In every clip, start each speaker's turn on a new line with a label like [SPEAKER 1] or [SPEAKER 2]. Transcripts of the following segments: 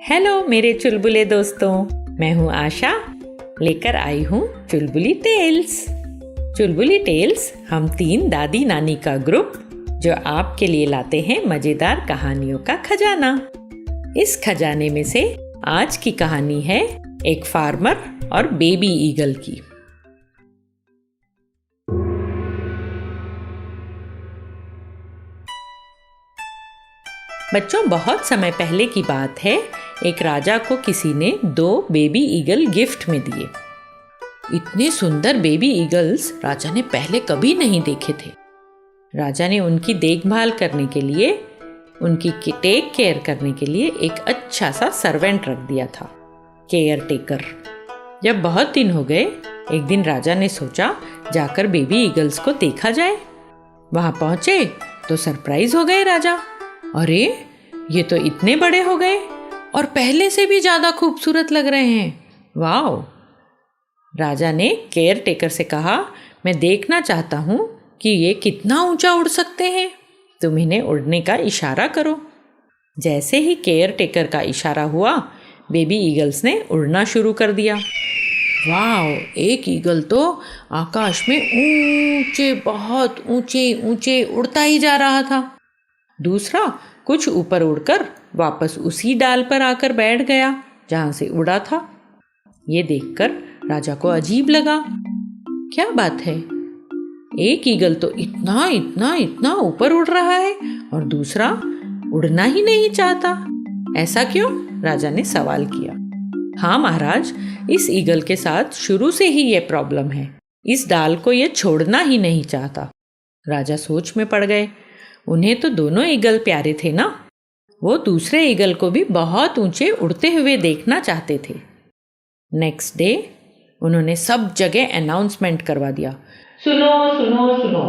[SPEAKER 1] Hello मेरे चुलबुले दोस्तों, मैं हूँ आशा, लेकर आई हूँ चुलबुली टेल्स। चुलबुली टेल्स हम 3 दादी नानी का ग्रुप जो आपके लिए लाते हैं मजेदार कहानियों का खजाना। इस खजाने में से आज की कहानी है एक फार्मर और बेबी ईगल की। बच्चों, बहुत समय पहले की बात है। एक राजा को किसी ने 2 बेबी ईगल गिफ्ट में दिए। इतने सुंदर बेबी ईगल्स राजा ने पहले कभी नहीं देखे थे। राजा ने उनकी देखभाल करने के लिए, उनकी टेक केयर करने के लिए एक अच्छा सा सर्वेंट रख दिया था, केयर टेकर। जब बहुत दिन हो गए, एक दिन राजा ने सोचा जाकर बेबी ईगल्स को देखा जाए। वहां पहुंचे तो सरप्राइज हो गए राजा। अरे, ये तो इतने बड़े हो गए और पहले से भी ज्यादा खूबसूरत लग रहे हैं। वाओ! राजा ने केयर टेकर से कहा, मैं देखना चाहता हूँ कि ये कितना ऊंचा उड़ सकते हैं। तुम इन्हें उड़ने का इशारा करो। जैसे ही केयर टेकर का इशारा हुआ, बेबी ईगल्स ने उड़ना शुरू कर दिया। वाओ! एक ईगल तो आकाश में ऊंचे, बहुत ऊंचे ऊंचे उड़ता ही जा रहा था। दूसरा कुछ ऊपर उड़कर वापस उसी डाल पर आकर बैठ गया जहां से उड़ा था। ये देखकर राजा को अजीब लगा। क्या बात है, एक ईगल तो इतना इतना इतना ऊपर उड़ रहा है और दूसरा उड़ना ही नहीं चाहता। ऐसा क्यों? राजा ने सवाल किया। हाँ महाराज, इस ईगल के साथ शुरू से ही ये प्रॉब्लम है। इस डाल को ये छोड़ना ही नहीं चाहता। राजा सोच में पड़ गए। उन्हें तो दोनों ईगल प्यारे थे ना। वो दूसरे ईगल को भी बहुत ऊंचे उड़ते हुए देखना चाहते थे। नेक्स्ट डे उन्होंने सब जगह अनाउंसमेंट करवा दिया, सुनो सुनो सुनो,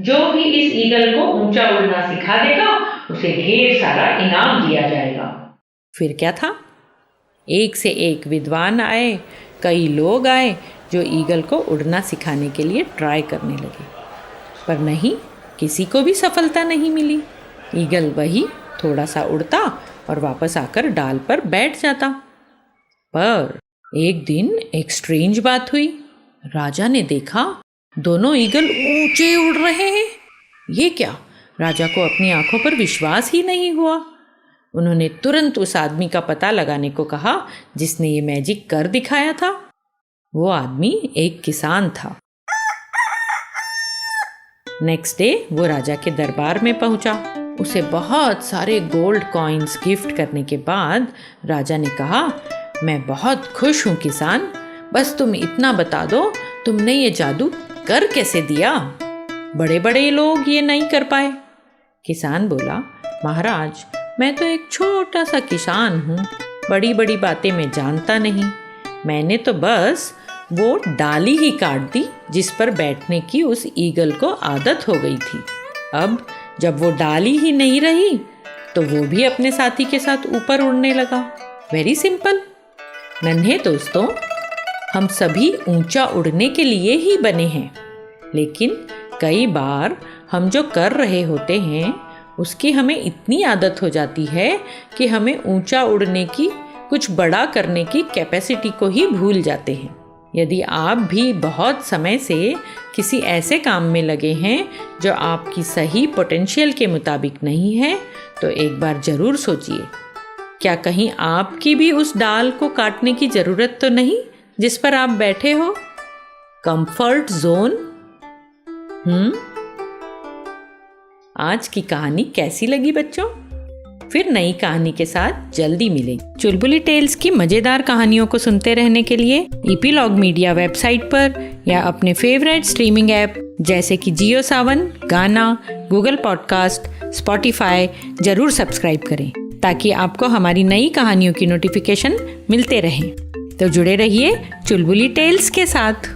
[SPEAKER 1] जो भी इस ईगल को ऊंचा उड़ना सिखा देगा उसे ढेर सारा इनाम दिया जाएगा। फिर क्या था, एक से एक विद्वान आए, कई लोग आए जो ईगल को उड़ना सिखाने के लिए ट्राई करने लगे, पर नहीं, किसी को भी सफलता नहीं मिली। ईगल वही थोड़ा सा उड़ता और वापस आकर डाल पर बैठ जाता। पर एक दिन एक स्ट्रेंज बात हुई। राजा ने देखा दोनों ईगल ऊंचे उड़ रहे हैं। ये क्या? राजा को अपनी आंखों पर विश्वास ही नहीं हुआ। उन्होंने तुरंत उस आदमी का पता लगाने को कहा जिसने ये मैजिक कर दिखाया था। वो आदमी एक किसान था। नेक्स्ट डे वो राजा के दरबार में पहुंचा। उसे बहुत सारे गोल्ड कॉइन्स गिफ्ट करने के बाद राजा ने कहा, मैं बहुत खुश हूँ किसान, बस तुम इतना बता दो, तुमने ये जादू कर कैसे दिया? बड़े बड़े लोग ये नहीं कर पाए। किसान बोला, महाराज, मैं तो एक छोटा सा किसान हूँ, बड़ी बड़ी बातें मैं जानता नहीं। मैंने तो बस वो डाली ही काट दी जिस पर बैठने की उस ईगल को आदत हो गई थी। अब जब वो डाली ही नहीं रही तो वो भी अपने साथी के साथ ऊपर उड़ने लगा। Very simple. नन्हे दोस्तों, हम सभी ऊंचा उड़ने के लिए ही बने हैं, लेकिन कई बार हम जो कर रहे होते हैं उसकी हमें इतनी आदत हो जाती है कि हमें ऊंचा उड़ने की, कुछ बड़ा करने की कैपेसिटी को ही भूल जाते हैं। यदि आप भी बहुत समय से किसी ऐसे काम में लगे हैं जो आपकी सही पोटेंशियल के मुताबिक नहीं है, तो एक बार ज़रूर सोचिए, क्या कहीं आपकी भी उस डाल को काटने की ज़रूरत तो नहीं जिस पर आप बैठे हो? Comfort zone. आज की कहानी कैसी लगी बच्चों? फिर नई कहानी के साथ जल्दी मिलेंगे। चुलबुली टेल्स की मजेदार कहानियों को सुनते रहने के लिए ईपीलॉग मीडिया वेबसाइट पर या अपने फेवरेट स्ट्रीमिंग ऐप जैसे कि जियो सावन, गाना, गूगल पॉडकास्ट, स्पॉटिफाई जरूर सब्सक्राइब करें ताकि आपको हमारी नई कहानियों की नोटिफिकेशन मिलते रहें। तो जुड़े रहिए चुलबुली टेल्स के साथ।